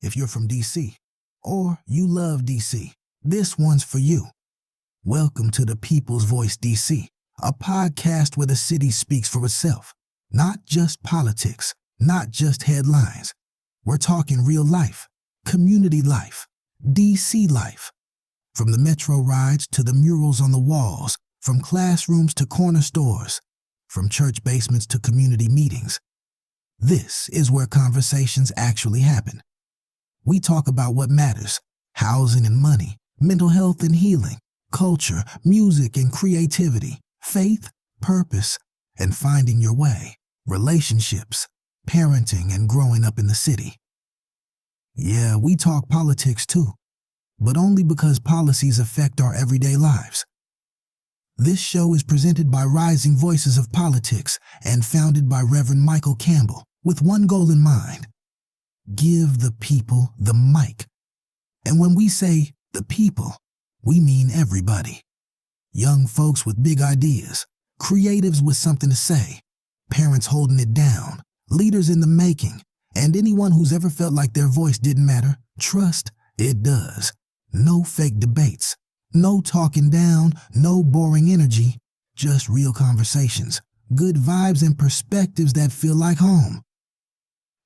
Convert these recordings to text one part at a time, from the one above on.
If you're from DC, or you love DC, this one's for you. Welcome to the People's Voice DC, a podcast where the city speaks for itself. Not just politics, not just headlines. We're talking real life, community life, DC life. From the metro rides to the murals on the walls, from classrooms to corner stores, from church basements to community meetings. This is where conversations actually happen. We talk about what matters: housing and money, mental health and healing, culture, music and creativity, faith, purpose, and finding your way, relationships, parenting, and growing up in the city. Yeah, we talk politics too, but only because policies affect our everyday lives. This show is presented by Rising Voices of Politics and founded by Reverend Michael Campbell with one goal in mind: give the people the mic. And when we say the people, we mean everybody. Young folks with big ideas, creatives with something to say, parents holding it down, leaders in the making, and anyone who's ever felt like their voice didn't matter. Trust, it does. No fake debates, no talking down, no boring energy, just real conversations, good vibes and perspectives that feel like home.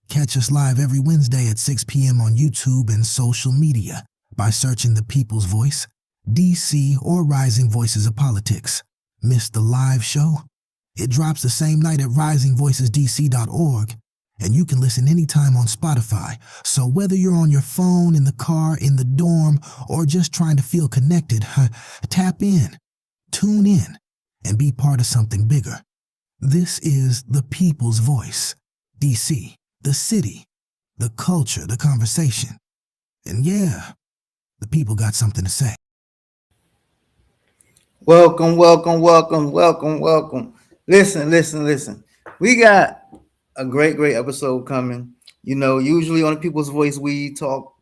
Catch us live every Wednesday at 6 p.m. on YouTube and social media by searching The People's Voice, DC, or Rising Voices of Politics. Miss the live show? It drops the same night at risingvoicesdc.org, and you can listen anytime on Spotify. So whether you're on your phone, in the car, in the dorm, or just trying to feel connected, tap in, tune in, and be part of something bigger. This is The People's Voice, DC. The city, the culture, the conversation. And yeah, the people got something to say. Welcome. Listen. We got a great episode coming. Usually on the People's Voice, we talk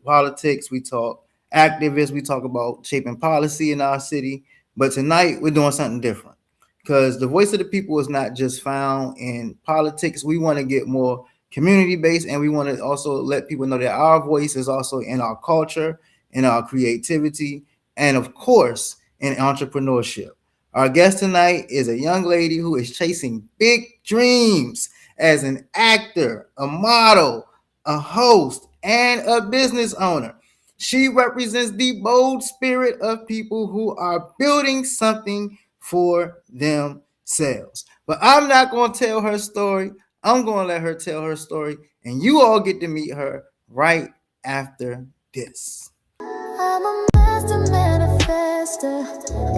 politics, we talk activists, we talk about shaping policy in our city. But tonight, we're doing something different because the voice of the people is not just found in politics. We want to get more community-based, and we want to also let people know that our voice is also in our culture, in our creativity, and of course, in entrepreneurship. Our guest tonight is a young lady who is chasing big dreams as an actor, a model, a host, and a business owner. She represents the bold spirit of people who are building something for themselves. But I'm not going to tell her story. I'm going to let her tell her story, and you all get to meet her right after this. I'm a master manifester.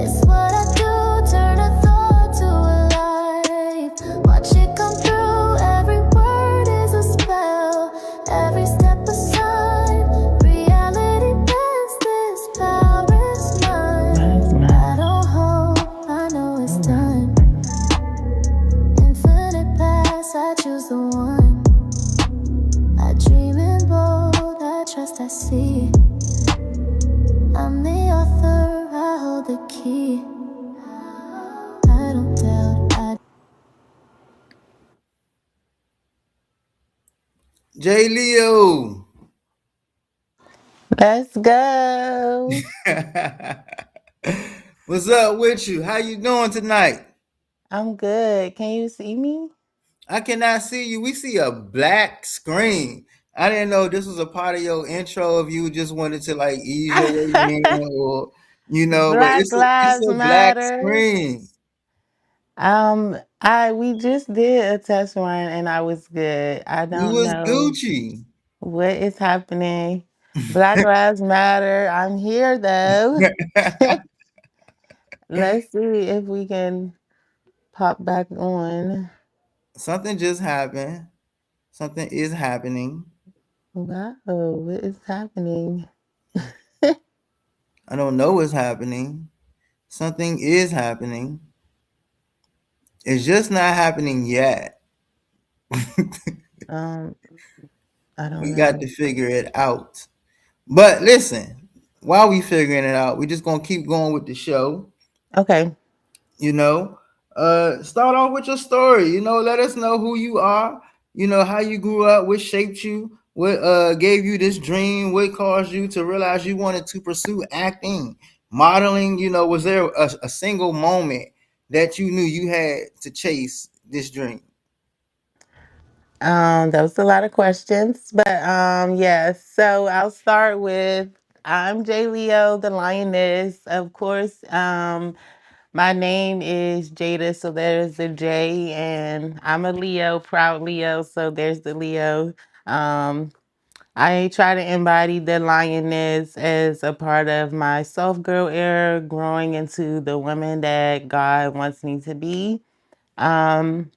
It's what I do. Turn a thought to a life. Watch it come through. Every word is a spell. Every step a sign. Reality bends. This power is mine. I don't hope. I know it's time. Infinite paths. I choose the one. I dream in bold. I trust. I see. I'm the author, I hold the key. I don't doubt. J. Leo. Let's go. What's up with you? How you doing tonight? I'm good. Can you see me? I cannot see you. We see a black screen. I didn't know this was a part of your intro if you just wanted to like ease your way in or but Black it's Lives a black Matter. screen. We just did a test run and I was good. I You don't was know Gucci. what is happening. Black Lives Matter. I'm here though. Let's see if we can pop back on. Something just happened. Something is happening. Wow, what is happening? I don't know what's happening. Something is happening. It's just not happening yet. I don't We got to know. figure it out. But listen, while we figuring it out, we're just gonna keep going with the show. Okay. You know, start off with your story. Let us know who you are. How you grew up, what shaped you, What gave you this dream? What caused you to realize you wanted to pursue acting, modeling? Was there a single moment that you knew you had to chase this dream? That was a lot of questions, but yeah. So I'll start with I'm J Leo, the lioness. Of course, my name is Jada, so there's the J, and I'm a Leo, proud Leo, so there's the Leo. Um, I try to embody the lioness as a part of my soft girl era, growing into the woman that God wants me to be. Um,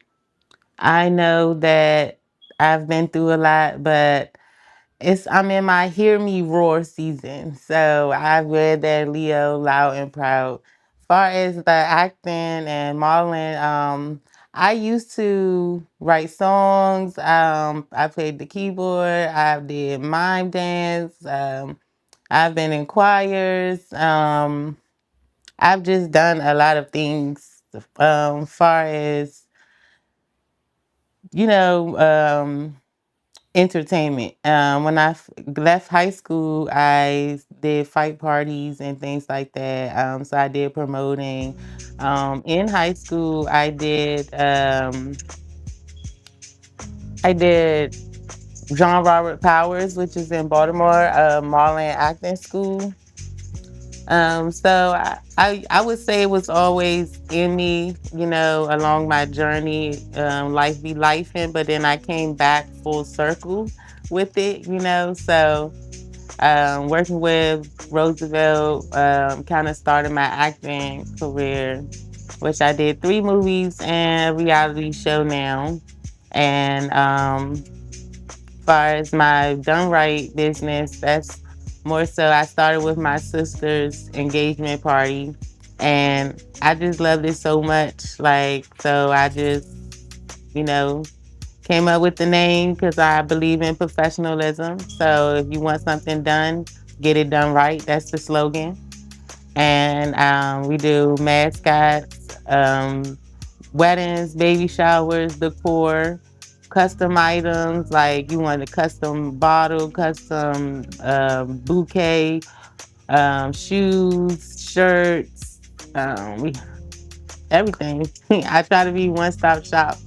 I know that I've been through a lot, but I'm in my hear me roar season. So I read that Leo loud and proud. Far as the acting and modeling, I used to write songs. I played the keyboard. I did mime dance. I've been in choirs. I've just done a lot of things. Far as you know, entertainment. When left high school, I did fight parties and things like that. So I did promoting. In high school, I did John Robert Powers, which is in Baltimore, modeling and acting school. So I would say it was always in me, along my journey, life be lifing, but then I came back full circle with it. So working with Roosevelt kind of started my acting career, which I did 3 movies and a reality show now. And far as my done right business, that's more so I started with my sister's engagement party and I just loved it so much. So I just, you know, came up with the name because I believe in professionalism. So if you want something done, get it done right. That's the slogan. And we do mascots, weddings, baby showers, decor, custom items like you want a custom bottle, custom bouquet, shoes, shirts, everything. I try to be one stop shop.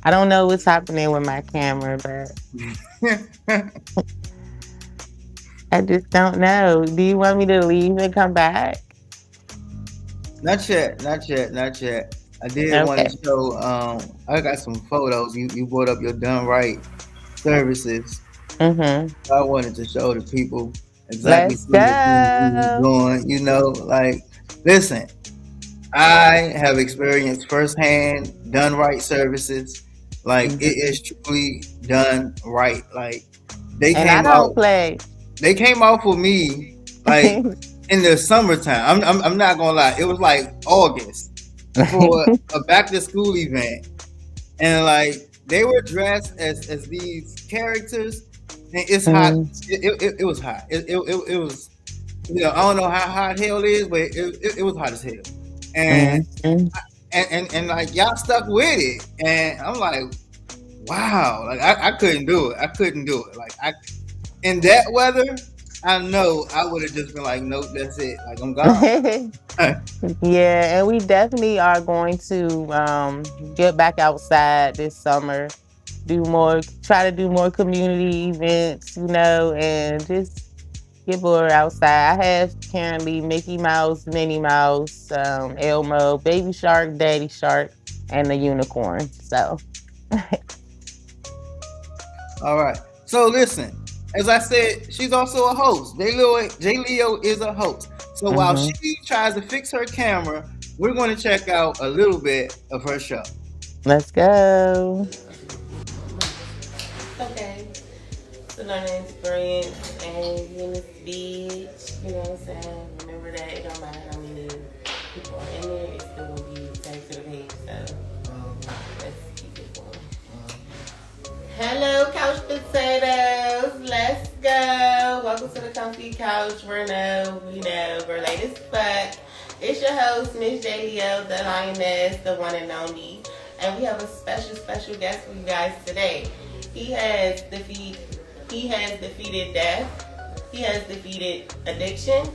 I don't know what's happening with my camera, but I just don't know. Do you want me to leave and come back? Not yet, not yet, not yet. I did want Okay. to show. I got some photos. You brought up your done right services. Mm-hmm. I wanted to show the people exactly Let's some of the things we was go. doing. Listen, I have experienced firsthand done right services. Like it Mhm. is truly done right. Like they And I came don't out, play. they came out for me like in the summertime. I'm not gonna lie, it was like August for a back to school event, and like they were dressed as these characters, and it's hot. Mm, It was hot. It was. I don't know how hot hell is, but it was hot as hell. And mm, mm. and like y'all stuck with it, and I'm like, wow, like I couldn't do it. I couldn't do it. Like I in that weather, I know I would have just been like, nope, that's it. Like I'm gone. Yeah, and we definitely are going to get back outside this summer, try to do more community events, and just get bored outside. I have currently Mickey Mouse, Minnie Mouse, Elmo, Baby Shark, Daddy Shark, and the unicorn. So, All right. So listen, as I said, she's also a host. J Leo is a host. So while mhm. she tries to fix her camera, we're going to check out a little bit of her show. Let's go. Okay. It's a learning experience and you in this bitch, you know what I'm saying? Remember that it don't matter how many people are in there, it's still gonna be tagged to the page, so let's keep it going. Hello, couch potatoes. Let's go. Welcome to the comfy couch. We're late as fuck. It's your host, Miss J Leo, the lioness, the one and only. And we have a special guest for you guys today. He has defeated he has defeated death. He has defeated addiction.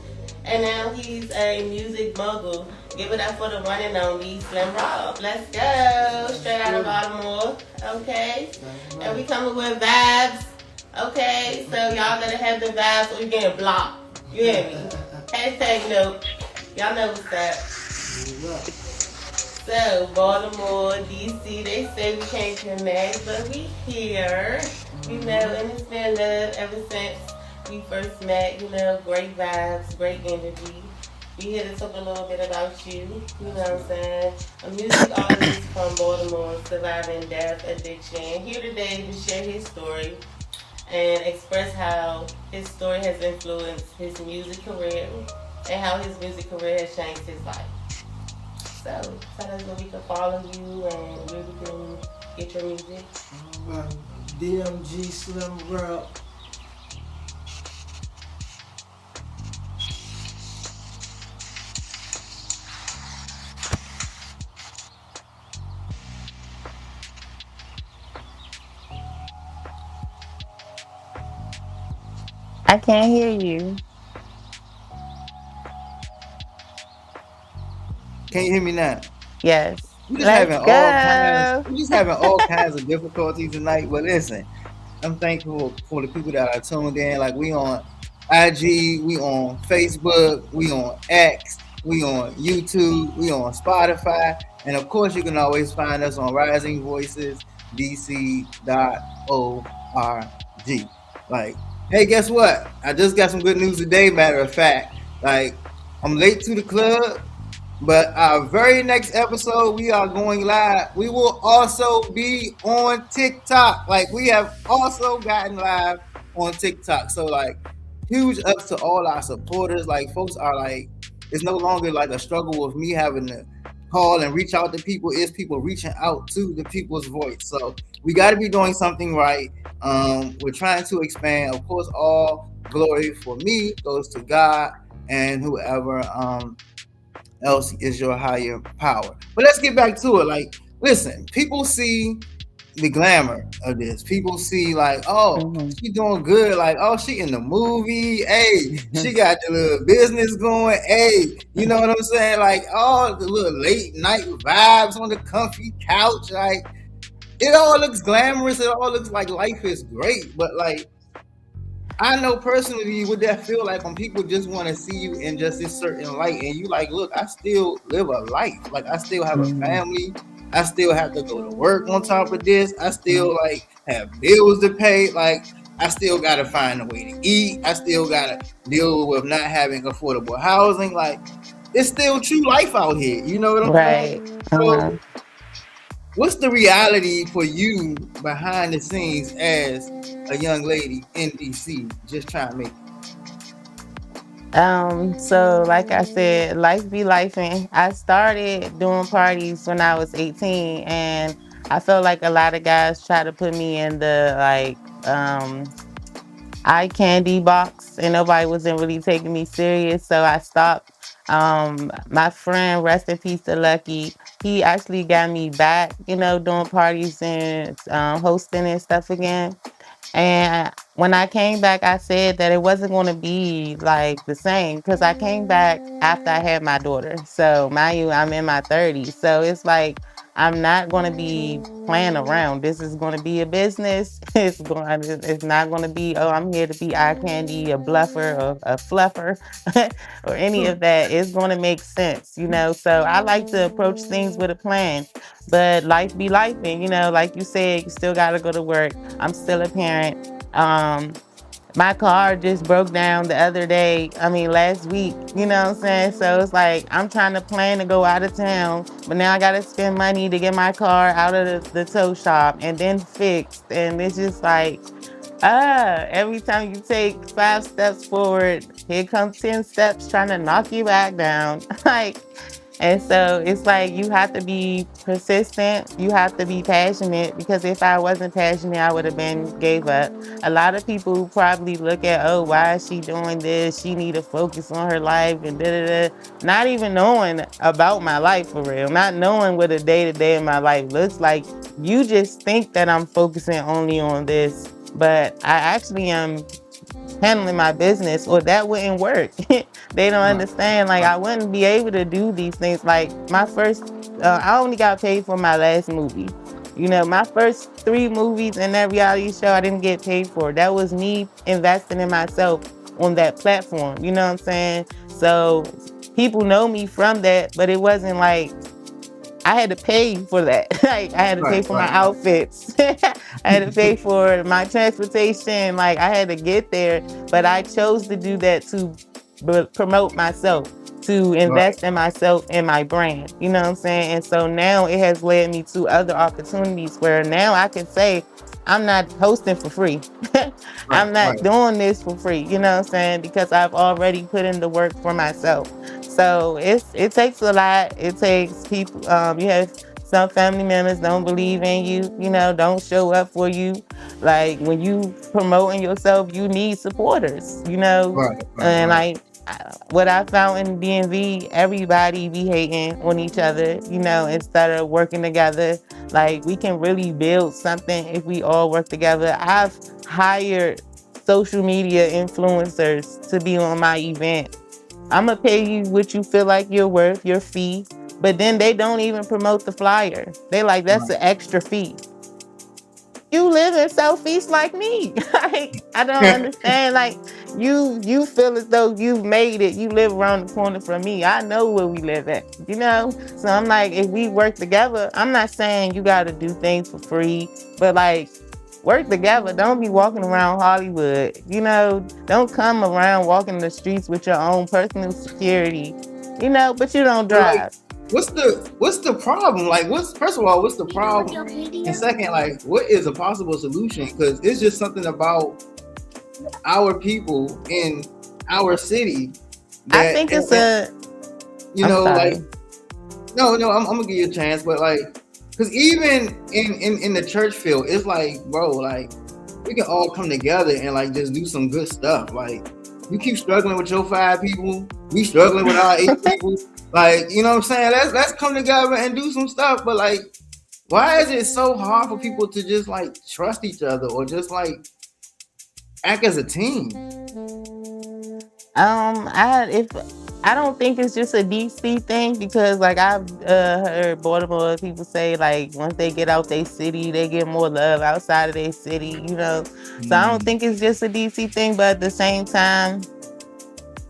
And now he's a music mogul. Give it up for the one and only Slim Rob. Let's go. Straight out of Baltimore. Okay. And we coming with vibes. Okay. So y'all gotta have the vibes or you're getting blocked. You hear me? Hashtag nope. Y'all know what's up. So, Baltimore, DC, they say we can't connect, but we here. You know, and it's been love ever since we first met. You know, great vibes, great energy. We here to talk a little bit about you. You know what I'm saying? A music artist from Baltimore, surviving death, addiction. Here today to share his story and express how his story has influenced his music career and how his music career has changed his life. So tell us where we can follow you and where we can get your music. DMG Slim Rob. I can't hear you. Can you hear me now? Yes. We just Let's having all kinds. go. We just having all kinds of difficulties tonight. But listen, I'm thankful for the people that are tuned in. Like we on IG, we on Facebook, we on X, we on YouTube, we on Spotify, and of course you can always find us on risingvoicesdc.org. Like, hey, guess what? I just got some good news today. Matter of fact, like I'm late to the club. But our very next episode, we are going live. We will also be on TikTok. Like we have also gotten live on TikTok. So like huge ups to all our supporters. Like folks are like, it's no longer like a struggle with me having to call and reach out to people. It's people reaching out to the people's voice. So we got to be doing something right. We're trying to expand. Of course, all glory for me goes to God and whoever else is your higher power. But let's get back to it. Like, listen, people see the glamour of this. People see like, oh, she doing good. Like, oh, she in the movie. Hey, she got the little business going. Hey, you know what I'm saying? Like, oh, the little late night vibes on the comfy couch. Like, it all looks glamorous. It all looks like life is great. But like, I know personally what that feel like when people just want to see you in just this certain light, and you like, look, I still live a life. Like I still have a family. I still have to go to work on top of this. I still like have bills to pay. Like I still gotta find a way to eat. I still gotta deal with not having affordable housing. Like it's still true life out here. You know what I'm Right. saying? So what's the reality for you behind the scenes as a young lady in DC just trying to make it? So like I said, life be life, and I started doing parties when I was 18, and I felt like a lot of guys try to put me in the eye candy box, and nobody wasn't really taking me serious, so I stopped. My friend, rest in peace to Lucky, he actually got me back, doing parties and hosting and stuff again. And when I came back, I said that it wasn't going to be like the same because I came back after I had my daughter. So, mind you, I'm in my 30s. So, it's like I'm not going to be playing around. This is going to be a business. It's not going to be, oh, I'm here to be eye candy, a bluffer, or a fluffer, or any of that. It's going to make sense. So, I like to approach things with a plan. But life be life, and like you said, you still got to go to work. I'm still a parent. My car just broke down the other day. I mean, last week. You know what I'm saying? So it's like I'm trying to plan to go out of town, but now I gotta spend money to get my car out of the tow shop and then fixed. And it's just like, every time you take 5 steps forward, here comes 10 steps trying to knock you back down. Like And so it's like you have to be persistent, you have to be passionate, because if I wasn't passionate, I would have been gave up. A lot of people probably look at, oh, why is she doing this? She need to focus on her life and da da da. Not even knowing about my life for real, not knowing what a day to day in my life looks like. You just think that I'm focusing only on this, but I actually am handling my business, or that wouldn't work. They don't Right. understand. Like, Right. I wouldn't be able to do these things. Like, my first, I only got paid for my last movie. You know, my first three movies and that reality show, I didn't get paid for. That was me investing in myself on that platform. You know what I'm saying? So people know me from that, but it wasn't like I had to pay for that. Like, I had to pay Right. for my Right. outfits. I had to pay for my transportation. Like, I had to get there, but I chose to do that to promote myself, to Right. invest in myself and my brand. You know what I'm saying? And so now it has led me to other opportunities where now I can say I'm not hosting for free. Right. I'm not Right. doing this for free. You know what I'm saying? Because I've already put in the work for myself. So it takes a lot. It takes people. You have some family members don't believe in you. You know, don't show up for you. Like, when you promoting yourself, you need supporters. You know, Right. Right. and Right. like what I found in DMV, everybody be hating on each other. You know, instead of working together, like, we can really build something if we all work together. I've hired social media influencers to be on my event. I'm gonna pay you what you feel like you're worth, your fee. But then they don't even promote the flyer. They like, that's an extra fee. You live in Southeast like me. Like, I don't Right. understand. Like, you feel as though you've made it. You live around the corner from me. I know where we live at. You know? So I'm like, if we work together, I'm not saying you gotta do things for free, but like, work together. Don't be walking around Hollywood. You know, don't come around walking the streets with your own personal security. You know, but you don't But like, drive. what's the problem? Like, what's first of all, what's the problem? And second, like, what is a possible solution? Because it's just something about our people in our city I that, think it's and, a you I'm know, like, sorry. no, I'm gonna give you a chance, but like, because even in the church field, it's like, bro, like, we can all come together and like just do some good stuff. Like, you keep struggling with your 5 people, we struggling with our 8 people. Like, you know what I'm saying? Let's come together and do some stuff. But like, why is it so hard for people to just like trust each other or just like act as a team? If I don't think it's just a DC thing, because like I've heard Baltimore people say, like, once they get out their city, they get more love outside of their city. You know, so I don't Mm, think it's just a DC thing, but at the same time,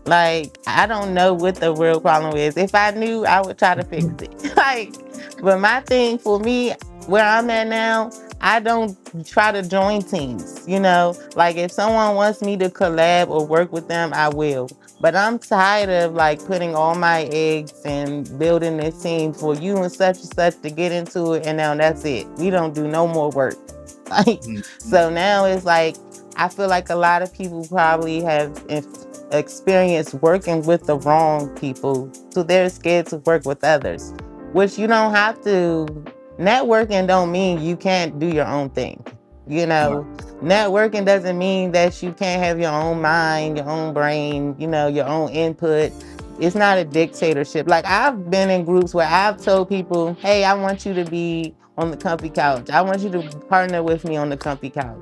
like, I don't know what the real problem is. If I knew, I would try to fix it. Like, but my thing for me, where I'm at now, I don't try to join teams. You know, like, if someone wants me to collab or work with them, I will. But I'm tired of like putting all my eggs and building this team for you and such to get into it, and now that's it. We don't do no more work. Like, mm, so now it's like, I feel like a lot of people probably have experienced working with the wrong people, so they're scared to work with others. Which you don't have to. Networking don't mean you can't do your own thing. You right. know, networking doesn't mean that you can't have your own mind, your own brain, you know, your own input. It's not a dictatorship. Like, I've been in groups where I've told people, hey, I want you to be on the comfy couch. I want you to partner with me on the comfy couch.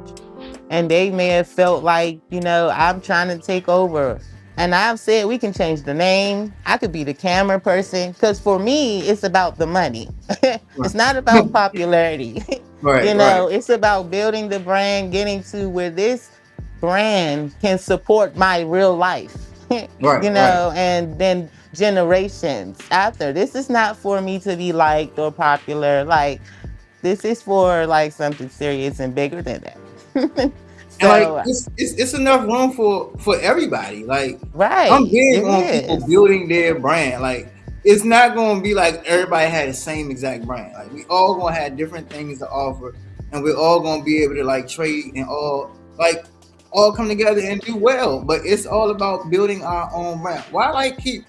And they may have felt like, you know, I'm trying to take over. And I've said we can change the name. I could be the camera person. Because for me, it's about the money. It's not about popularity. Right. You Right. know, it's about building the brand, getting to where this brand can support my real life. Right. You Right. know, and then generations after. This is not for me to be liked or popular. Like, this is for like something serious and bigger than that. And like, So, it's enough room for everybody. Like, I'm right, big it on people is. building their brand. Like, it's not gonna be like everybody had the same exact brand. Like, we all gonna have different things to offer, and we're all gonna be able to like trade and all come together and do well. But it's all about building our own brand. Why like keep?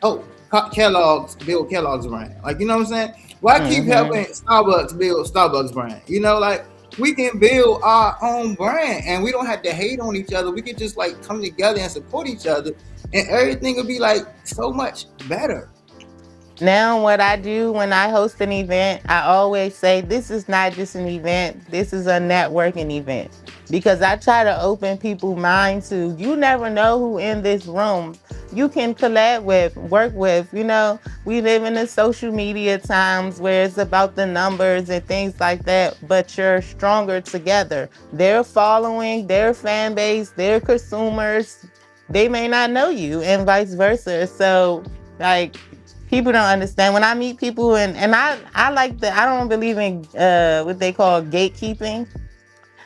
Oh, Kellogg's build Kellogg's brand? Like, you know what I'm saying? Why keep Mm-hmm. helping Starbucks build Starbucks brand? You know, like we can build our own brand and we don't have to hate on each other. We can just like come together and support each other and everything will be like so much better. Now, what I do when I host an event, I always say this is not just an event, this is a networking event. Because I try to open people's minds to you never know who in this room you can collab with, work with. We live in the social media times where it's about the numbers and things like that, but you're stronger together. Their following, their fan base, their consumers, they may not know you, and vice versa. So, like, people don't understand when I meet people, and I like the I don't believe in what they call gatekeeping.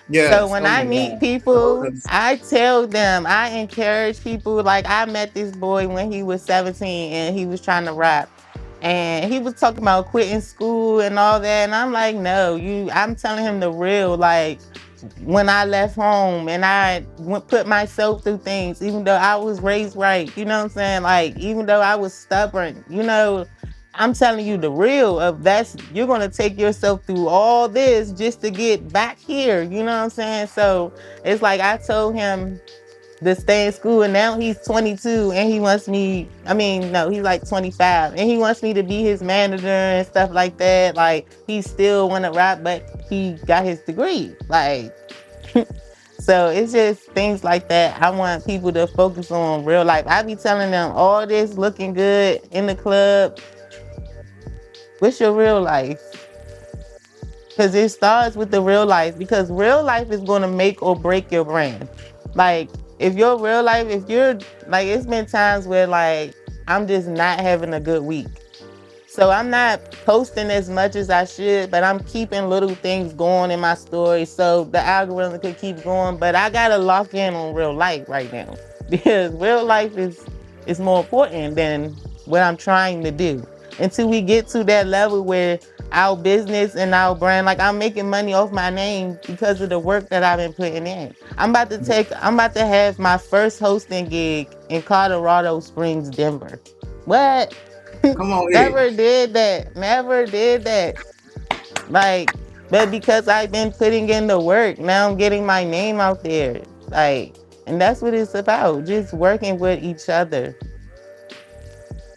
So Yes. when Oh I my meet God. Oh, people, I tell them, I encourage people. Like, I met this boy when he was 17 and he was trying to rap. And he was talking about quitting school and all that. And I'm like, no, I'm telling him the real. Like, when I left home and I went put myself through things, even though I was raised right, you know what I'm saying? Like, even though I was stubborn, I'm telling you the real of that's you're gonna take yourself through all this just to get back here, you know what I'm saying? So it's like I told him to stay in school, and now he's 22 and he wants me, I mean, no, he's like 25 and he wants me to be his manager and stuff like that. Like, he still wanna rap, but he got his degree. Like, so it's just things like that. I want people to focus on real life. I be telling them all this looking good in the club. What's your real life? Because it starts with the real life. Because real life is going to make or break your brand. Like, if your real life, if you're like, it's been times where like I'm just not having a good week. So I'm not posting as much as I should, but I'm keeping little things going in my story so the algorithm could keep going. But I gotta lock in on real life right now because real life is more important than what I'm trying to do. Until we get to that level where our business and our brand, like, I'm making money off my name because of the work that I've been putting in. I'm about to have my first hosting gig in Colorado Springs, Denver. What? come on here. Never did that. Never did that. Like, but because I've been putting in the work, now I'm getting my name out there. Like, and that's what it's about. Just working with each other.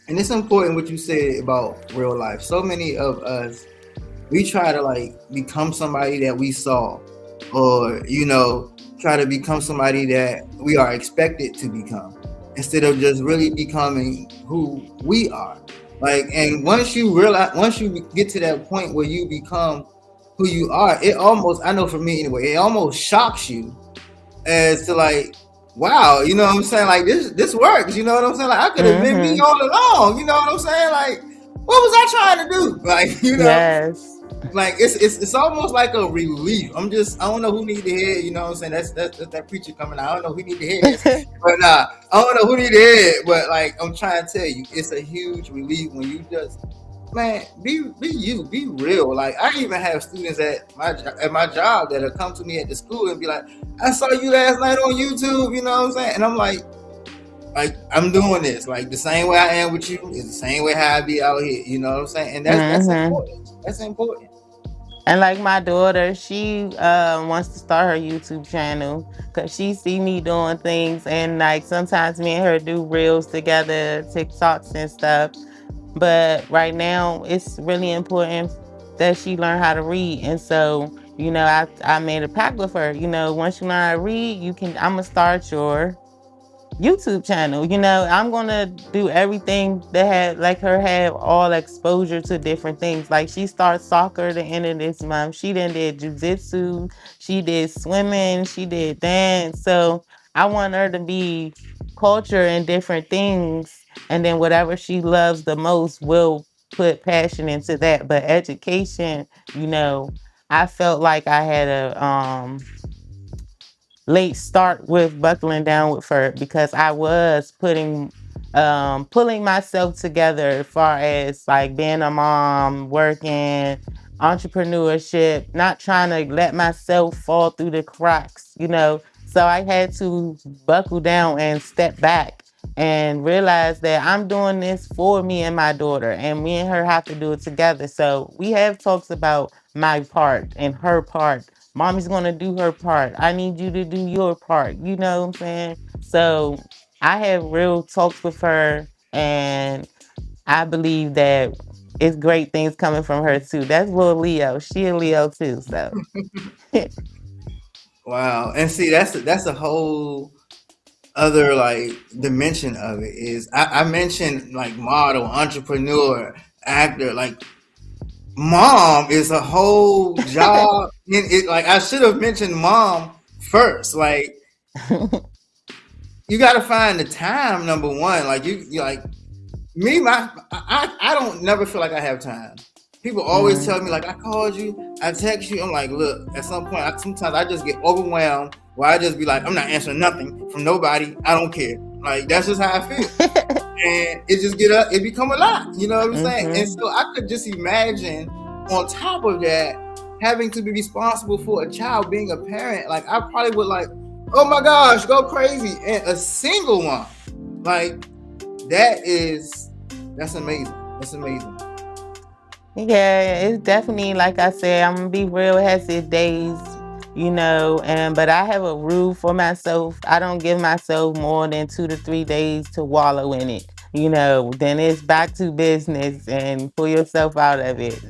And it's important what you said about real life. So many of us, we try to like become somebody that we saw, or try to become somebody that we are expected to become, instead of just really becoming who we are. Like, and once you get to that point where you become who you are, it almost, I know for me anyway, it almost shocks you as to like, wow, you know what I'm saying? Like, this works, you know what I'm saying? Like, I could have been me Mm-hmm. all along, you know what I'm saying? Like, what was I trying to do? Like, Yes. like it's almost like a relief. I don't know who need to hear it, you know what I'm saying? That's that preacher coming out. I don't know who need to hear this. But I don't know who need to hear it, but like I'm trying to tell you, it's a huge relief when you just, man, be you, be real. Like, I even have students at my job that'll come to me at the school and be like, I saw you last night on YouTube, you know what I'm saying? And I'm like I'm doing this like the same way I am with you is the same way how I be out here, you know what I'm saying? And that's Mm-hmm. important. That's important. And like my daughter, she wants to start her YouTube channel because she see me doing things, and like sometimes me and her do reels together, TikToks and stuff. But right now, it's really important that she learn how to read. And so, I made a pact with her. Once you learn how to read, I'm gonna start your YouTube channel. I'm gonna do everything that had like her have all exposure to different things. Like, she starts soccer the end of this month. She then did jujitsu, she did swimming, she did dance. So I want her to be culture and different things, and then whatever she loves the most will put passion into that. But education, you know, I felt like I had a late start with buckling down with her because I was pulling myself together as far as like being a mom, working, entrepreneurship, not trying to let myself fall through the cracks. So I had to buckle down and step back and realize that I'm doing this for me and my daughter, and me and her have to do it together. So we have talks about my part and her part. Mommy's gonna do her part. I need you to do your part. You know what I'm saying? So I have real talks with her, and I believe that it's great things coming from her too. That's little Leo. She a Leo too. So Wow. And see, that's a whole other like dimension of it. Is I mentioned like model, entrepreneur, actor, like mom is a whole job in it. Like I should have mentioned mom first. Like you got to find the time. Number one, like you like me. I don't never feel like I have time. People always mm, tell me like I called you, I text you. I'm like, look. At some point, sometimes I just get overwhelmed. Where I just be like, I'm not answering nothing from nobody. I don't care. Like that's just how I feel. And it just it become a lot. You know what I'm saying? And mm-hmm. so I could just imagine on top of that having to be responsible for a child, being a parent. Like I probably would like, oh my gosh, go crazy. And a single one, like that's amazing. That's amazing. Yeah, it's definitely like I said, I'm gonna be real, it has its days, and but I have a rule for myself. I don't give myself more than 2 to 3 days to wallow in it. Then it's back to business and pull yourself out of it.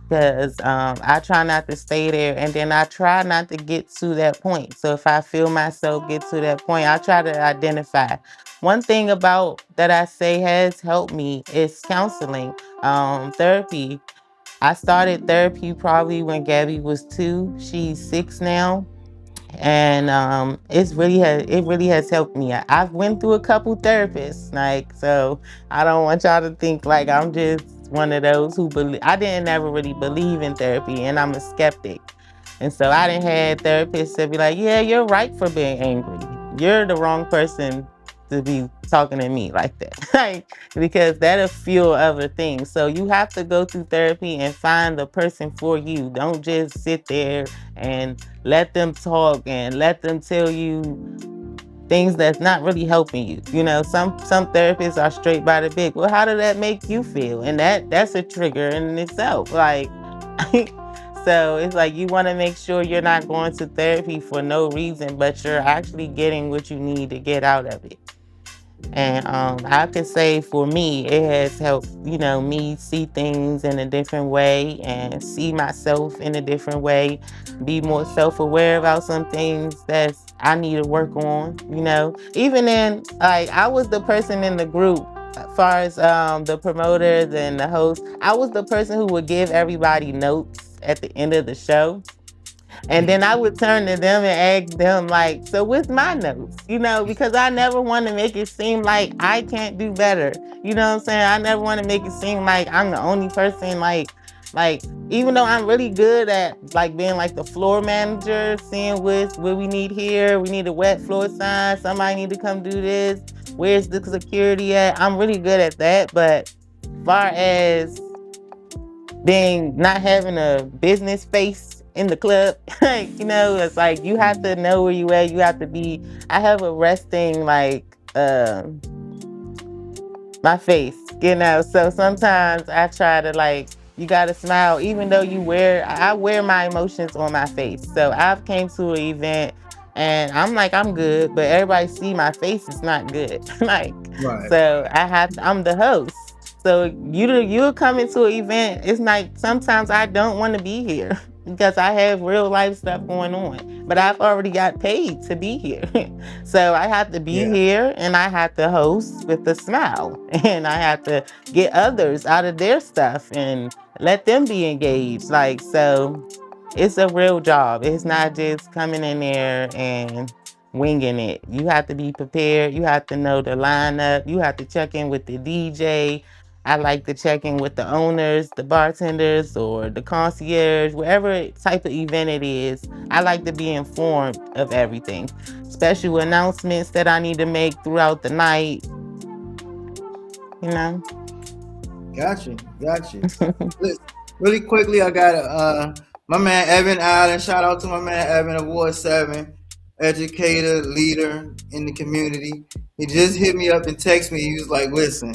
Because I try not to stay there, and then I try not to get to that point. So if I feel myself get to that point, I try to identify. One thing about that I say has helped me is counseling, therapy. I started therapy probably when Gabby was 2. She's 6 now, and it really has helped me. I've went through a couple therapists, like, so I don't want y'all to think like I'm just one of those who believe. I didn't ever really believe in therapy, and I'm a skeptic. And so I didn't have therapists that be like, yeah, you're right for being angry. You're the wrong person to be talking to me like that. Like, because that'll fuel other things. So you have to go through therapy and find the person for you. Don't just sit there and let them talk and let them tell you things that's not really helping you. Some therapists are straight by the big. Well, how did that make you feel? And that's a trigger in itself. Like, so it's like you want to make sure you're not going to therapy for no reason, but you're actually getting what you need to get out of it. And I could say for me, it has helped, me see things in a different way and see myself in a different way, be more self aware about some things that I need to work on. Even in, like, I was the person in the group, as far as the promoters and the host, I was the person who would give everybody notes at the end of the show. And then I would turn to them and ask them, like, so what's my notes? Because I never want to make it seem like I can't do better. You know what I'm saying? I never want to make it seem like I'm the only person, like, even though I'm really good at like being like the floor manager, seeing what we need here. We need a wet floor sign. Somebody need to come do this. Where's the security at? I'm really good at that. But far as being not having a business face in the club, it's like you have to know where you at. You have to be. I have a resting like my face, So sometimes I try to like you gotta smile, even though I wear my emotions on my face. So I've came to an event and I'm like I'm good, but everybody see my face is not good. Like, Right. so I'm the host. So you're coming to an event. It's like sometimes I don't want to be here because I have real life stuff going on, but I've already got paid to be here. So I have to be Yeah. here and I have to host with a smile and I have to get others out of their stuff and let them be engaged. Like, so it's a real job. It's not just coming in there and winging it. You have to be prepared. You have to know the lineup. You have to check in with the DJ. I like to check in with the owners, the bartenders, or the concierge, whatever type of event it is. I like to be informed of everything. Special announcements that I need to make throughout the night, you know. Gotcha. Gotcha. Listen, really quickly, I got my man Evan Allen. Shout out to my man Evan of Ward 7. educator, leader in the community. He just hit me up and text me. He was like, "Listen,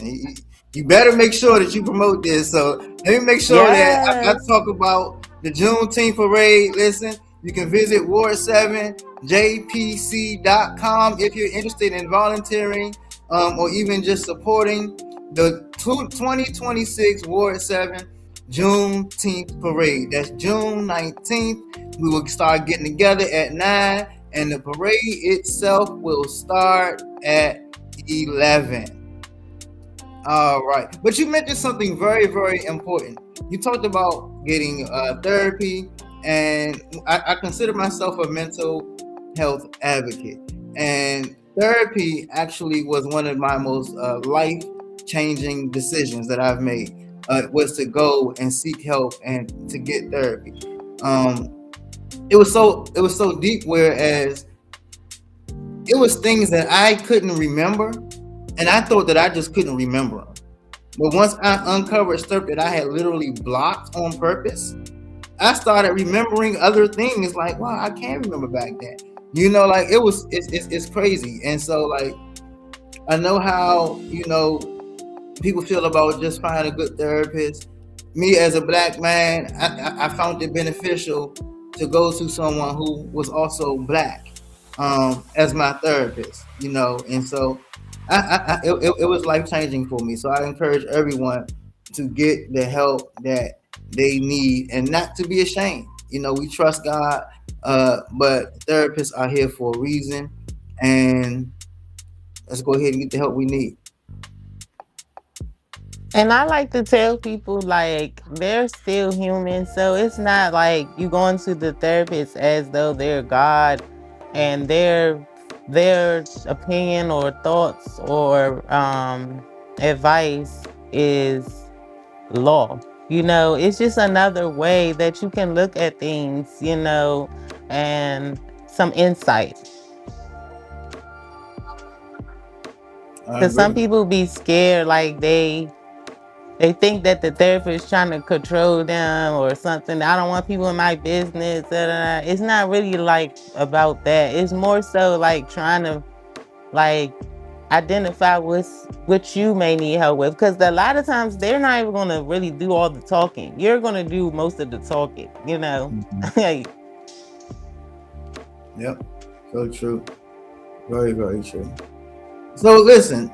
you better make sure that you promote this." So let me make sure that I Yes. talk about the Juneteenth parade. Listen, you can visit Ward7JPC.com if you're interested in volunteering or even just supporting the 2026 Ward 7 Juneteenth parade. That's June 19th. We will start getting together at 9, and the parade itself will start at 11. All right. But you mentioned something very, very important. You talked about getting therapy, and I consider myself a mental health advocate. And therapy actually was one of my most life changing decisions that I've made. Was to go and seek help and to get therapy. Um, it was so deep. Whereas it was things that I couldn't remember, and I thought that I just couldn't remember them. But once I uncovered stuff that I had literally blocked on purpose, I started remembering other things. Like, wow, I can't remember back then. Like it's crazy. And so like I know how people feel about just finding a good therapist. Me as a black man, I found it beneficial to go to someone who was also black as my therapist. And so it was life changing for me. So I encourage everyone to get the help that they need and not to be ashamed. We trust God, but therapists are here for a reason, and let's go ahead and get the help we need. And I like to tell people like they're still human. So it's not like you going to the therapist as though they're God and their opinion or thoughts or advice is law. It's just another way that you can look at things, and some insight. I Because some agree. people be scared, like they think that the therapist is trying to control them or something. I don't want people in my business. Da, da, da. It's not really like about that. It's more so like trying to like identify what you may need help with. Because a lot of times they're not even gonna really do all the talking. You're gonna do most of the talking. Mhm. Like, Yep. So true. Very, very true. So listen,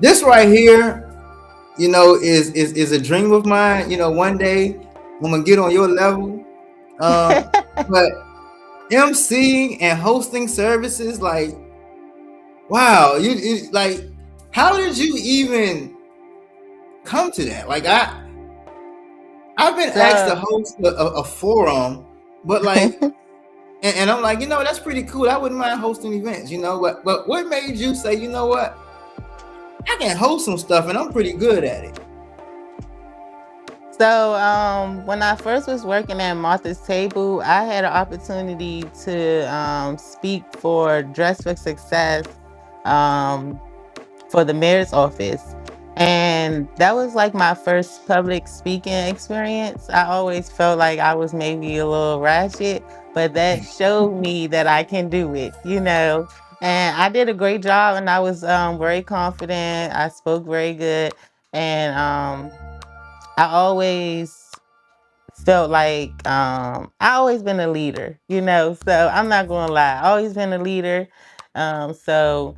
this right here, is a dream of mine. One day I'm gonna get on your level. But emceeing and hosting services, like, wow, like, how did you even come to that? Like, I've been asked to so host a forum, but like, and I'm like, that's pretty cool. I wouldn't mind hosting events, but what made you say, what? I can host some stuff and I'm pretty good at it. when I first was working at Martha's Table, I had an opportunity to speak for Dress for Success, um, for the mayor's office. And that was like my first public speaking experience. I always felt like I was maybe a little ratchet, but that showed me that I can do it. And I did a great job, and I was very confident. I spoke very good. And I always felt like I always been a leader. So I'm not gonna lie, I always been a leader. So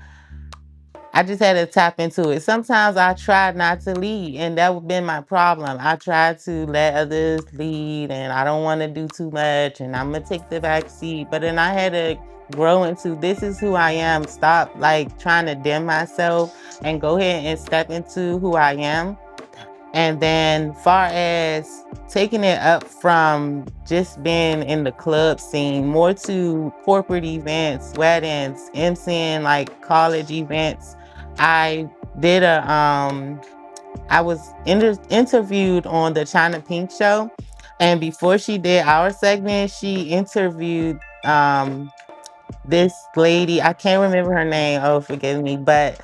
I just had to tap into it. Sometimes I tried not to lead, and that would been my problem. I tried to let others lead, and I don't want to do too much, and I'm gonna take the back seat. But then I had to grow into this is who I am. Stop like trying to dim myself and go ahead and step into who I am. And then, far as taking it up from just being in the club scene, more to corporate events, weddings, MCing like college events. I did I was interviewed on the China Pink show, and before she did our segment, she interviewed this lady. I can't remember her name. Oh, forgive me. But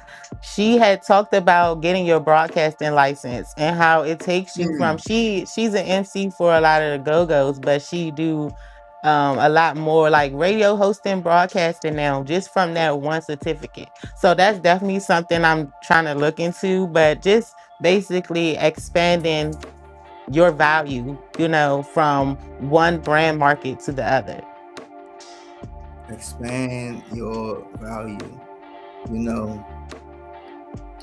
she had talked about getting your broadcasting license and how it takes you from Hmm. she's an MC for a lot of the go-go's, but she do a lot more like radio hosting, broadcasting now, just from that one certificate. So that's definitely something I'm trying to look into, but just basically expanding your value, from one brand market to the other. Expand your value. You know,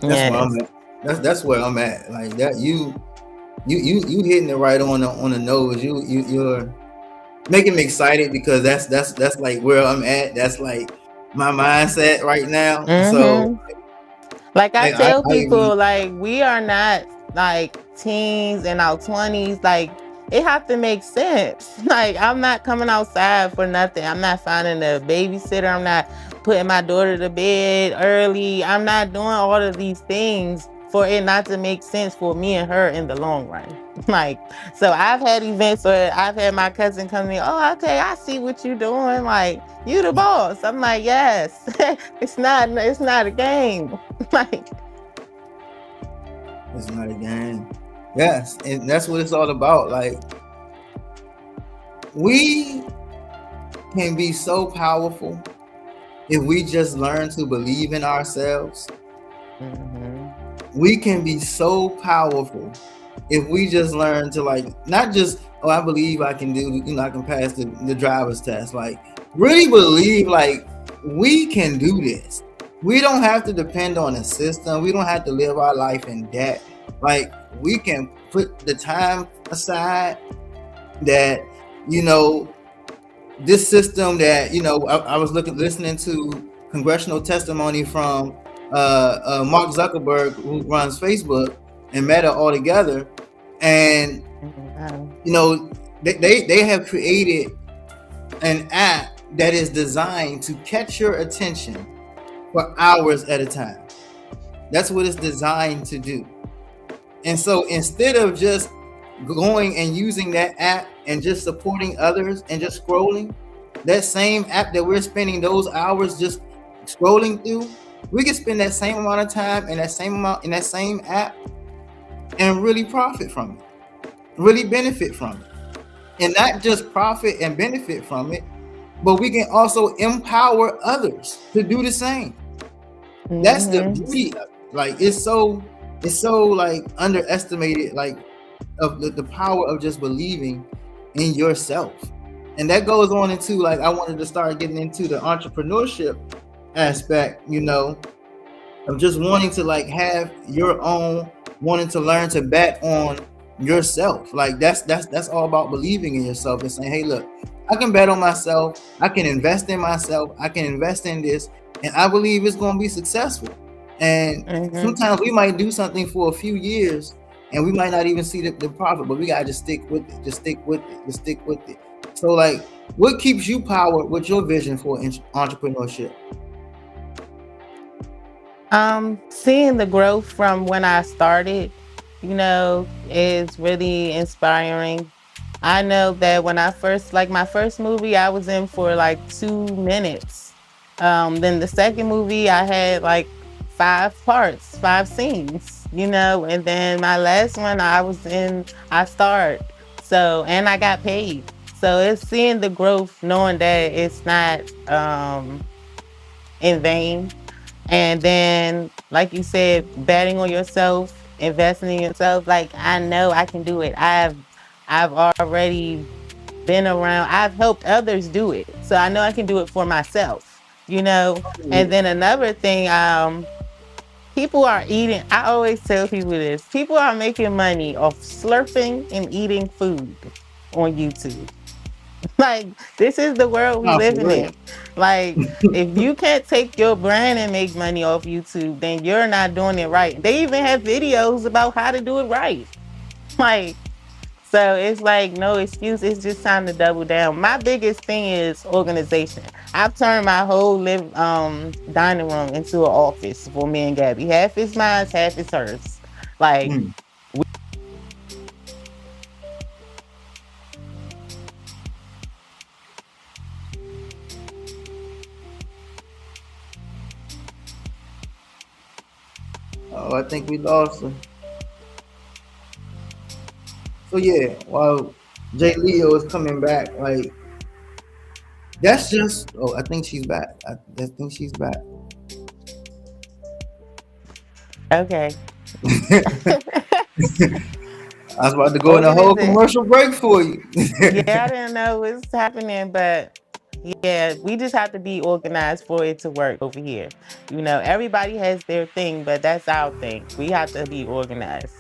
that's where I'm Yes. at. That's where I'm at. Like that, you hitting it right on the nose. You're making me excited because that's like where I'm at. That's like my mindset right now. So Hmm. Like I tell I agree. people, like we are not like teens in our 20s. Like it have to make sense. Like I'm not coming outside for nothing. I'm not finding a babysitter. I'm not putting my daughter to bed early. I'm not doing all of these things for it not to make sense for me and her in the long run. Like, so I've had events where I've had my cousin come to me, oh, okay, I see what you're doing. Like, you the boss. I'm like, yes. It's not a game. Like, It's not a game. Yes, and that's what it's all about. Like we can be so powerful if we just learn to believe in ourselves. mhm, We can be so powerful if we just learn to like not just I believe I can do, I can pass the driver's test. Like really believe like we can do this. We don't have to depend on a system. We don't have to live our life in debt. Like we can put the time aside that you know this system that I was listening to congressional testimony from Mark Zuckerberg, who runs Facebook and Meta all together, and mhm, they have created an app that is designed to catch your attention for hours at a time. That's what it's designed to do. And so instead of just going and using that app and just supporting others and just scrolling, that same app that we're spending those hours just scrolling through, we can spend that same amount of time and that same amount in that same app and really profit from it, really benefit from it. And not just profit and benefit from it, but we can also empower others to do the same. That's the mhm. beauty of it. Like it's so like underestimated, like of the power of just believing in yourself. And that goes on into like I wanted to start getting into the entrepreneurship aspect, of just wanting to like have your own, wanting to learn to bet on yourself. Like that's all about believing in yourself and saying, hey, look, I can bet on myself, I can invest in myself, I can invest in this, and I believe it's going to be successful. And Mhm. sometimes we might do something for a few years and we might not even see the profit, but we gotta just stick with it, just stick with it, just stick with it. So like what keeps you powered with your vision for entrepreneurship? Seeing the growth from when I started, is really inspiring. I know that when I first, like my first movie, I was in for like 2 minutes. Then the second movie, I had like 5 parts, 5 scenes, and then my last one, I starred. So, and I got paid. So it's seeing the growth, knowing that it's not in vain. And then, like you said, betting on yourself, investing in yourself. Like I know I can do it. I've already been around. I've helped others do it, so I know I can do it for myself. And then another thing, people are eating. I always tell people this: people are making money off slurping and eating food on YouTube. Like this is the world we No, for living real. in. Like if you can't take your brand and make money off YouTube, then you're not doing it right. They even have videos about how to do it right. Like so it's like no excuse. It's just time to double down. My biggest thing is organization. I've turned my whole dining room into an office for me and Gabby. Half is mine, half is hers. Like Mm. Oh, I think we lost her. So yeah, while Jay Leo is coming back, like That's just. Oh, I think she's back. I think she's back. Okay. I was about to go in a whole Organization. commercial break for you. Yeah, I didn't know what's happening, but yeah, we just have to be organized for it to work over here. Everybody has their thing, but that's our thing. We have to be organized.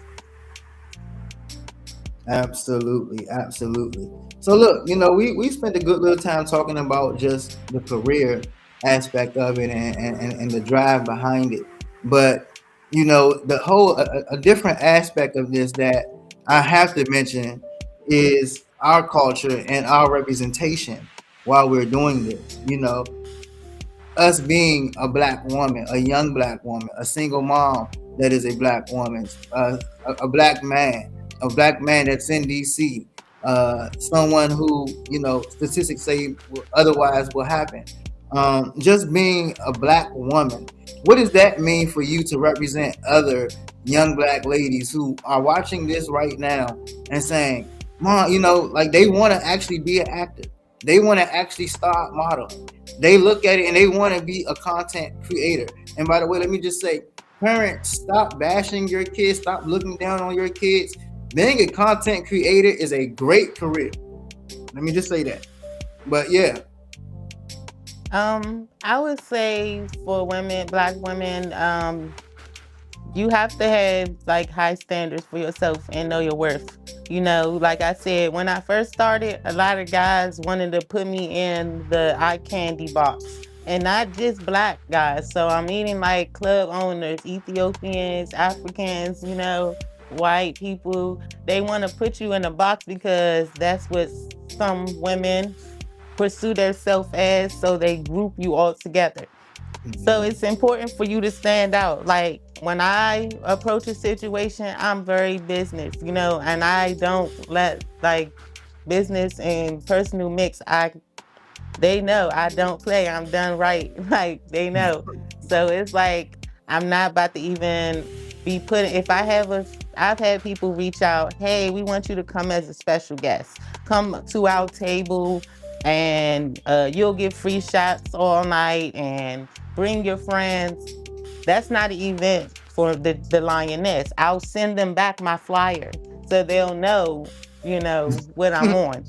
Absolutely, absolutely. So look, we spent a good little time talking about just the career aspect of it and the drive behind it. But the whole a different aspect of this that I have to mention is our culture and our representation while we're doing this. Us being a black woman, a young black woman, a single mom that is a black woman, a black man that's in DC, someone who statistics say otherwise will happen. Just being a black woman, what does that mean for you to represent other young black ladies who are watching this right now and saying, "Mom, like they want to actually be an actor, they want to actually start modeling." They look at it and they want to be a content creator. And by the way, let me just say, parents, stop bashing your kids, stop looking down on your kids. Being a content creator is a great career. Let me just say that. But yeah. I would say for women, black women, you have to have like high standards for yourself and know your worth. Like I said, when I first started, a lot of guys wanted to put me in the eye candy box. And not just black guys. So I'm meaning like club owners, Ethiopians, Africans, white people. They want to put you in a box because that's what some women pursue themselves as, so they group you all together. So it's important for you to stand out. Like when I approach a situation, I'm very business, and I don't let like business and personal mix. They know I don't play. I'm done right. Like they know. So it's like I'm not about to even be put. If I have I've had people reach out. Hey, we want you to come as a special guest. Come to our table, and you'll get free shots all night, and bring your friends. That's not an event for the lioness. I'll send them back my flyer so they'll know, what I'm on.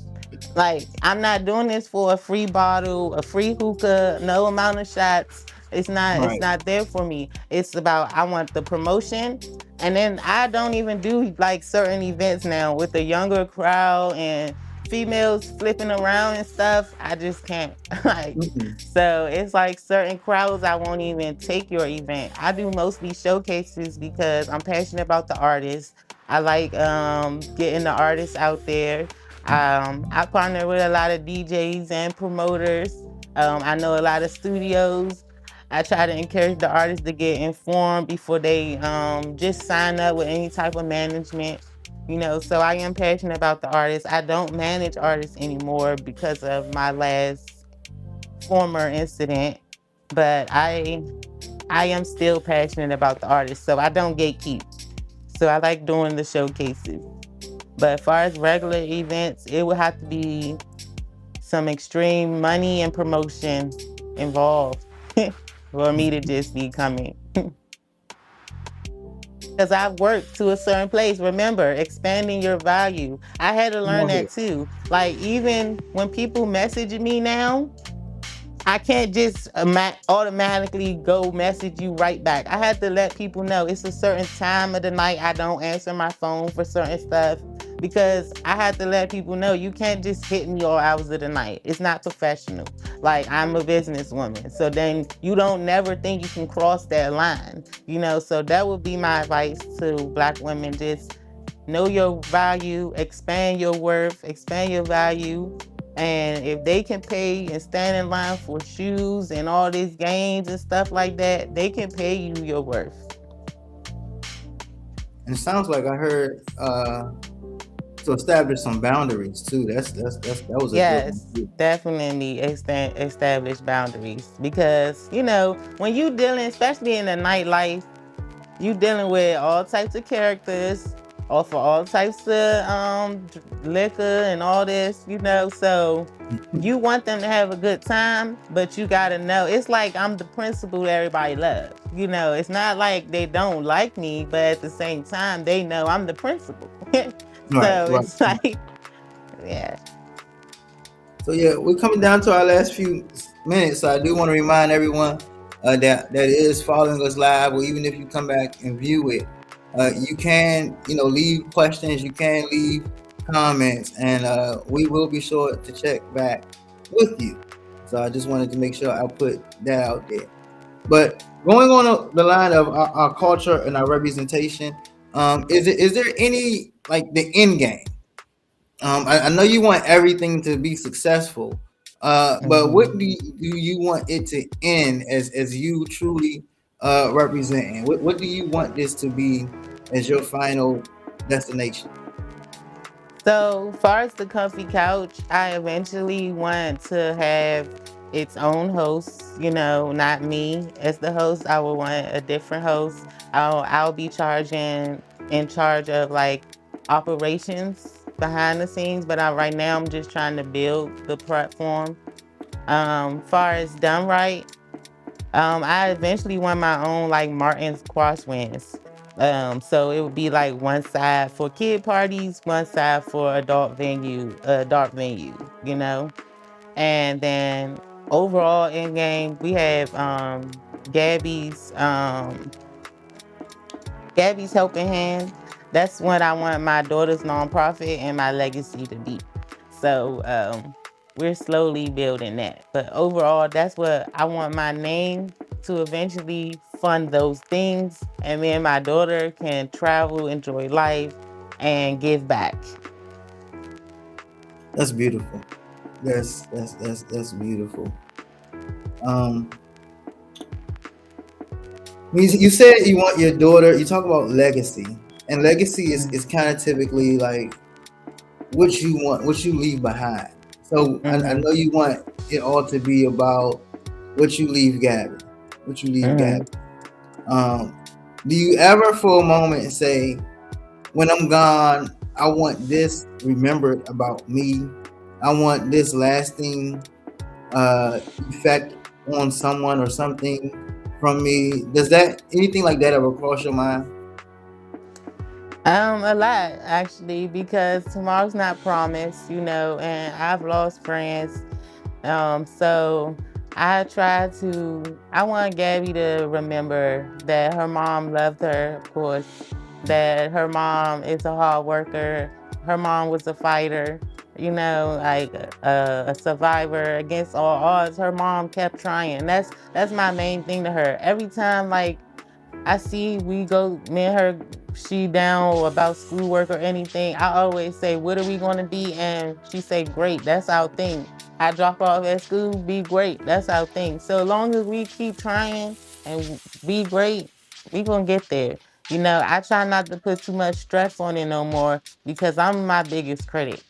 Like, I'm not doing this for a free bottle, a free hookah, no amount of shots. It's Right. not there for me. It's about I want the promotion. And then I don't even do like certain events now with the younger crowd and females flipping around and stuff. I just can't. Like, Mhm. so it's like certain crowds I won't even take your event. I do mostly showcases because I'm passionate about the artists. I like getting the artists out there. I partner with a lot of DJs and promoters. I know a lot of studios. I try to encourage the artists to get informed before they just sign up with any type of management. So I am passionate about the artists. I don't manage artists anymore because of my last former incident, but I am still passionate about the artists. So I don't gatekeep. So I like doing the showcases. But as far as regular events, it would have to be some extreme money and promotion involved for me to just be coming. Because I've worked to a certain place. Remember, expanding your value. I had to Come learn on here. that too. Like, even when people message me now, I can't just automatically go message you right back. I had to let people know it's a certain time of the night I don't answer my phone for certain stuff, because I had to let people know you can't just hit me all hours of the night. It's not professional. Like, I'm a businesswoman. So then you don't never think you can cross that line. So that would be my advice to black women. Just know your value, expand your worth, expand your value. And if they can pay and stand in line for shoes and all these games and stuff like that, they can pay you your worth. And it sounds like I heard to establish some boundaries too. That was a good one Yes, too. definitely establish boundaries, because when you dealing, especially in the nightlife, you dealing with all types of characters. offer all types of liquor and all this, so you want them to have a good time, but you gotta know it's like I'm the principal that everybody loves. It's not like they don't like me, but at the same time they know I'm the principal. Right, So right. it's like, yeah. So yeah, we're coming down to our last few minutes. So I do want to remind everyone that is following us live, or even if you come back and view it, you can leave questions, you can leave comments, and we will be sure to check back with you. So I just wanted to make sure I put that out there. But going on the line of our culture and our representation, is there any like the end game? I know you want everything to be successful, but what Mhm. do you want it to end as you truly representing? What do you want this to be as your final destination? So, far as the comfy couch, I eventually want to have its own host, not me as the host. I will want a different host. I'll be charging in charge of like operations behind the scenes, but right now I'm just trying to build the platform. Far as done right, I eventually want my own like Martin's crosswinds. So it would be like one side for kid parties, one side for adult venue, And then overall in game, we have Gabby's Gabby's Helping Hand. That's what I want my daughter's nonprofit and my legacy to be. So we're slowly building that. But overall, that's what I want my name to eventually fund those things. And me and my daughter can travel, enjoy life, and give back. That's beautiful. That's beautiful. Um, you said you want your daughter. You talk about legacy, and legacy is kind of typically like what you want, what you leave behind. So I Mm-hmm. know you want it all to be about what you leave Gabby, what you leave Mm-hmm. Gabby. Um, do you ever for a moment say, when I'm gone, I want this remembered about me. I want this lasting effect on someone or something from me. Does that anything like that ever cross your mind? A lot actually, because tomorrow's not promised, and I've lost friends. So I want Gabby to remember that her mom loved her, of course, that her mom is a hard worker. Her mom was a fighter, like a survivor against all odds. Her mom kept trying. That's my main thing to her. Every time, like, I see we go, me and her, she down about schoolwork or anything. I always say, "What are we going to be?" And she say, "Great." That's our thing. I drop her off at school, be great. That's our thing. So long as we keep trying and be great, we gonna get there. I try not to put too much stress on it no more because I'm my biggest critic.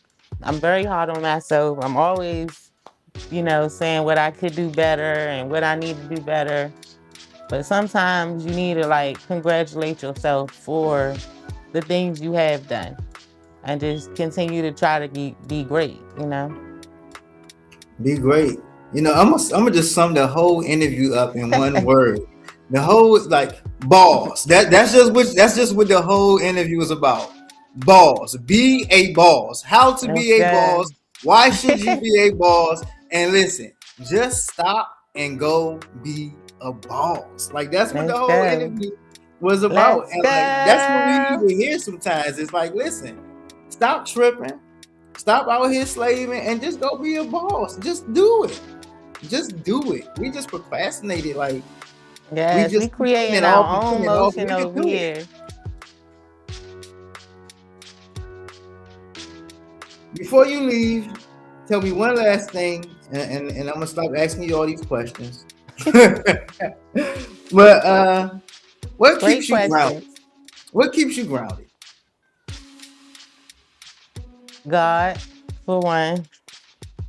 I'm very hard on myself. I'm always, saying what I could do better and what I need to do better. But sometimes you need to like congratulate yourself for the things you have done and just continue to try to be great. Be great. I'm gonna just sum the whole interview up in one word. The whole like boss. That's just what the whole interview is about. Boss. Be a boss. How to That's be a boss. good. Why should you be a boss? And listen, just stop and go be a boss. Like that's what the Let's whole go. interview was about. Let's And like that's what we need go. to hear sometimes. It's like, listen, stop tripping. Stop out here slaving and just go be a boss. Just do it. Just do it. We just procrastinated. Like we Yes, we just keep putting creating it off and our own putting it off. motion We can over do it. here. Before you leave, tell me one last thing, and I'm gonna stop asking you all these questions. But what Great keeps you grounded? questions. What keeps you grounded? God, for one.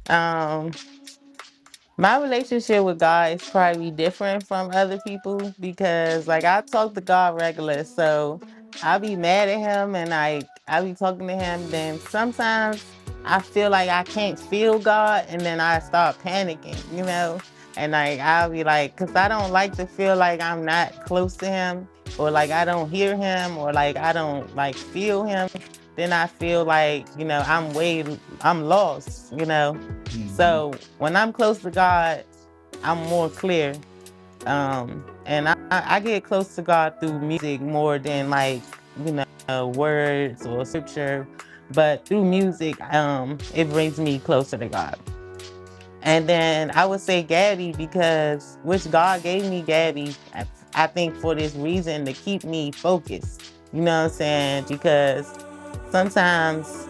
Um, My relationship with God is probably different from other people because, like, I talk to God regular. So I'll be mad at him and like I'll be talking to him. Then sometimes I feel like I can't feel God, and then I start panicking. And like I'll be like, cause I don't like to feel like I'm not close to him, or like I don't hear him, or like I don't like feel him. Then I feel like I'm lost. Mhm. So when I'm close to God, I'm more clear. And I get close to God through music more than words or scripture, but through music, it brings me closer to God. And then I would say Gabby because which God gave me Gabby, I think for this reason to keep me focused. You know what I'm saying? Because sometimes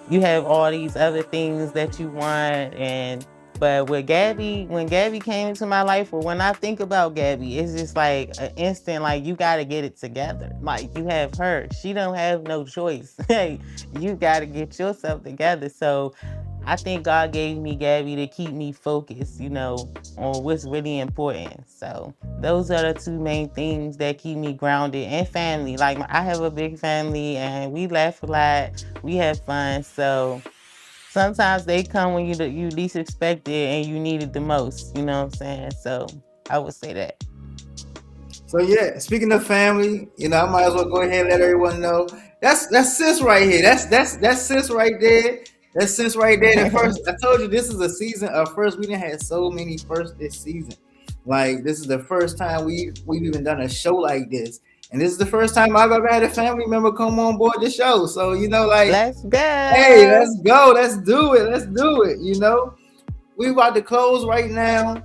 you have all these other things that you want, and but with Gabby, when Gabby came into my life, or when I think about Gabby, it's just like an instant, like you gotta get it together. Like you have her. She don't have no choice. Hey, you gotta get yourself together. So I think God gave me Gabby to keep me focused, on what's really important. So those are the two main things that keep me grounded, and family. Like I have a big family and we laugh a lot, we have fun. So sometimes they come when you least expect it and you need it the most. You know what I'm saying? So I would say that. So yeah, speaking of family, I might as well go ahead and let everyone know that's sis right here. That's sis right there. That's sis right there. The first I told you this is a season of first. We didn't have so many first this season. Like this is the first time we've even done a show like this. And this is the first time I've ever had a family member come on board the show. So, like, Let's hey, go. let's go. Let's do it. Let's do it. We about to close right now.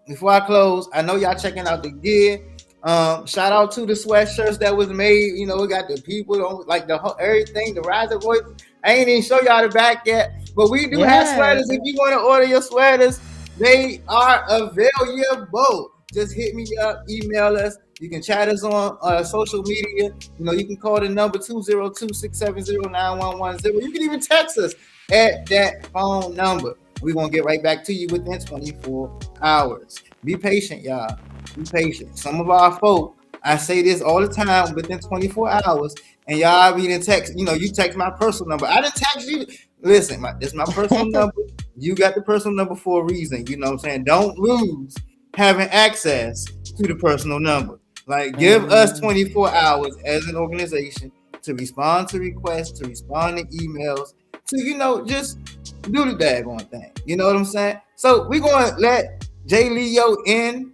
Before I close, I know y'all checking out the gear. Shout out to the sweatshirts that was made. We got the people on like the whole everything, the riser voice. I ain't even show y'all the back yet, but we do have Yes. sweaters. If you want to order your sweaters, they are available. Just hit me up, email us. You can chat us on social media. You can call the number 202-670-9110. You can even text us at that phone number. We're going to get right back to you within 24 hours. Be patient, y'all. Be patient. Some of our folk, I say this all the time, within 24 hours, and y'all be in text, you text my personal number. I didn't text you. Listen, this is my personal number. You got the personal number for a reason. You know what I'm saying? Don't lose having access to the personal number. Like, give us Mhm. 24 hours as an organization to respond to requests, to respond to emails, to, just do the daggone thing. You know what I'm saying? So we're going to let Jay Leo in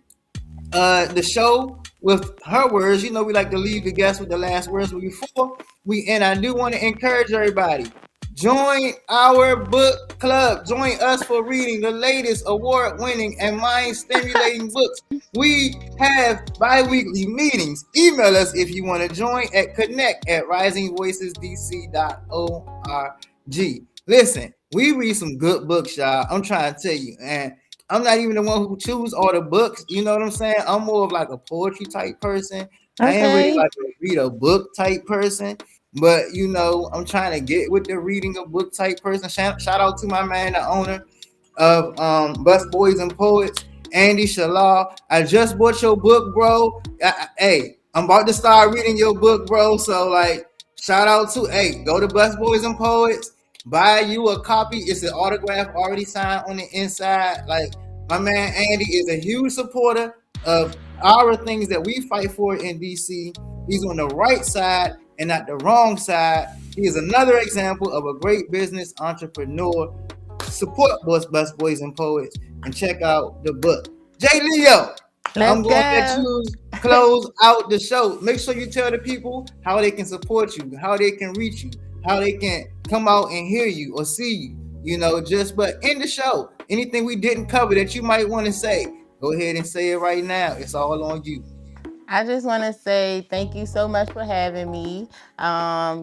the show with her words. We like to leave the guests with the last words. But before we end, I do want to encourage everybody. Join our book club. Join us for reading the latest award-winning and mind-stimulating books. We have bi-weekly meetings. Email us if you want to join at connect@risingvoicesdc.org. Listen, we read some good books, y'all. I'm trying to tell you. And I'm not even the one who choose all the books. You know what I'm saying? I'm more of like a poetry type person. I ain't really Okay. like a read a book type person. But I'm trying to get with the reading a book type person. Shout out to my man, the owner of Bus Boys and Poets, Andy Shalal. I just bought your book, bro. Hey, I'm about to start reading your book, bro. So like, shout out to go to Bus Boys and Poets, buy you a copy. It's an autograph already signed on the inside. Like my man Andy is a huge supporter of our things that we fight for in DC. He's on the right side and not the wrong side. He is another example of a great business entrepreneur. Support Bus Boys and Poets and check out the book. Jay Leo, I'm Let's going to let go. you close out the show. Make sure you tell the people how they can support you, how they can reach you, how they can come out and hear you or see you. But in the show, anything we didn't cover that you might want to say, go ahead and say it right now. It's all on you. I just want to say thank you so much for having me,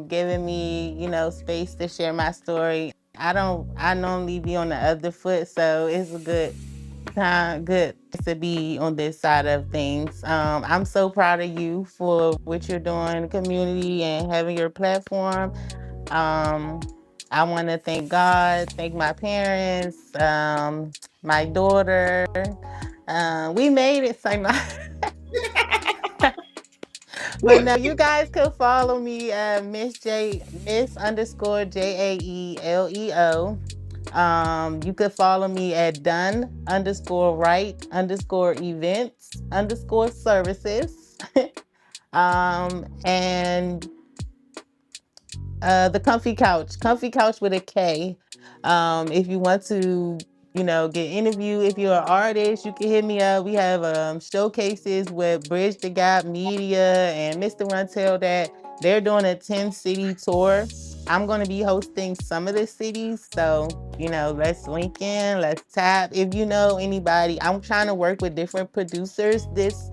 giving me, space to share my story. I normally be on the other foot, so it's a good to be on this side of things. I'm so proud of you for what you're doing in the community and having your platform. Um, I want to thank God, thank my parents, my daughter. We made it, so But no, you guys could follow me, Miss_Jaeleo. You could follow me at done_right_events_services. And the comfy couch with a K. If you want to, get interviewed, if you're an artist, you can hit me up. We have showcases with Bridge the Gap Media and Mr. Runtel that they're doing a 10-city tour. I'm going to be hosting some of the cities. So, let's link in, let's tap. If you know anybody, I'm trying to work with different producers this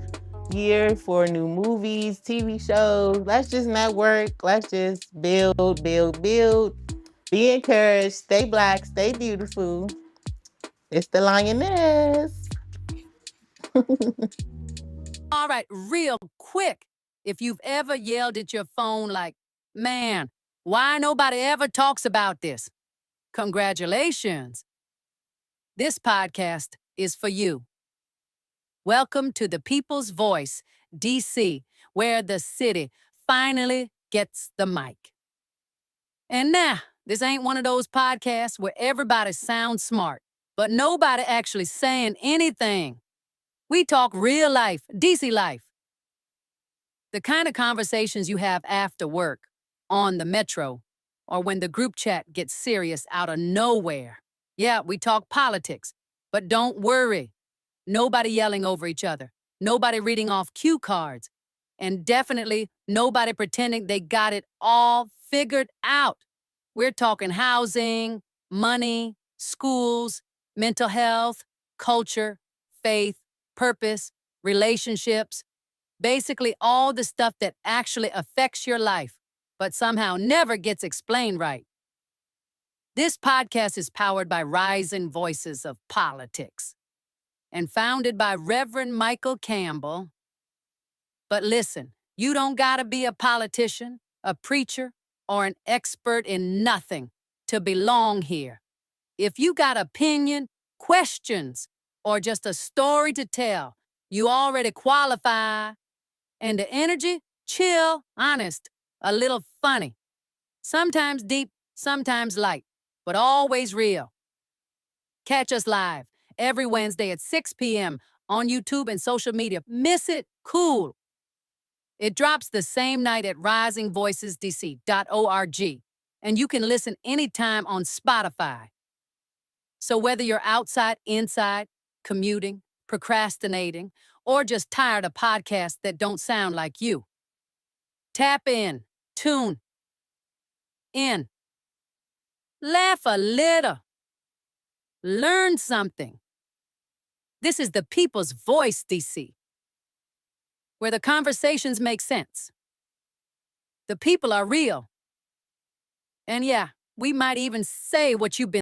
year for new movies, TV shows. Let's just network. Let's just build, build, build. Be encouraged. Stay black. Stay beautiful. It's the lioness. All right, real quick. If you've ever yelled at your phone like, man, why nobody ever talks about this? Congratulations. This podcast is for you. Welcome to the People's Voice, DC, where the city finally gets the mic. And nah, this ain't one of those podcasts where everybody sounds smart, but nobody actually saying anything. We talk real life, DC life. The kind of conversations you have after work, on the metro, or when the group chat gets serious out of nowhere. Yeah, we talk politics, but don't worry. Nobody yelling over each other. Nobody reading off cue cards. And definitely nobody pretending they got it all figured out. We're talking housing, money, schools, mental health, culture, faith, purpose, relationships. Basically all the stuff that actually affects your life, but somehow never gets explained right. This podcast is powered by Rising Voices of Politics and founded by Reverend Michael Campbell. But listen, you don't gotta be a politician, a preacher, or an expert in nothing to belong here. If you got opinion, questions, or just a story to tell, you already qualify. And the energy, chill, honest, a little funny. Sometimes deep, sometimes light, but always real. Catch us live every Wednesday at 6 p.m. on YouTube and social media. Miss it? Cool. It drops the same night at risingvoicesdc.org, and you can listen anytime on Spotify. So whether you're outside, inside, commuting, procrastinating, or just tired of podcasts that don't sound like you, tap in, tune in, laugh a little, learn something. This is the People's Voice, DC, where the conversations make sense. The people are real. And yeah, we might even say what you've been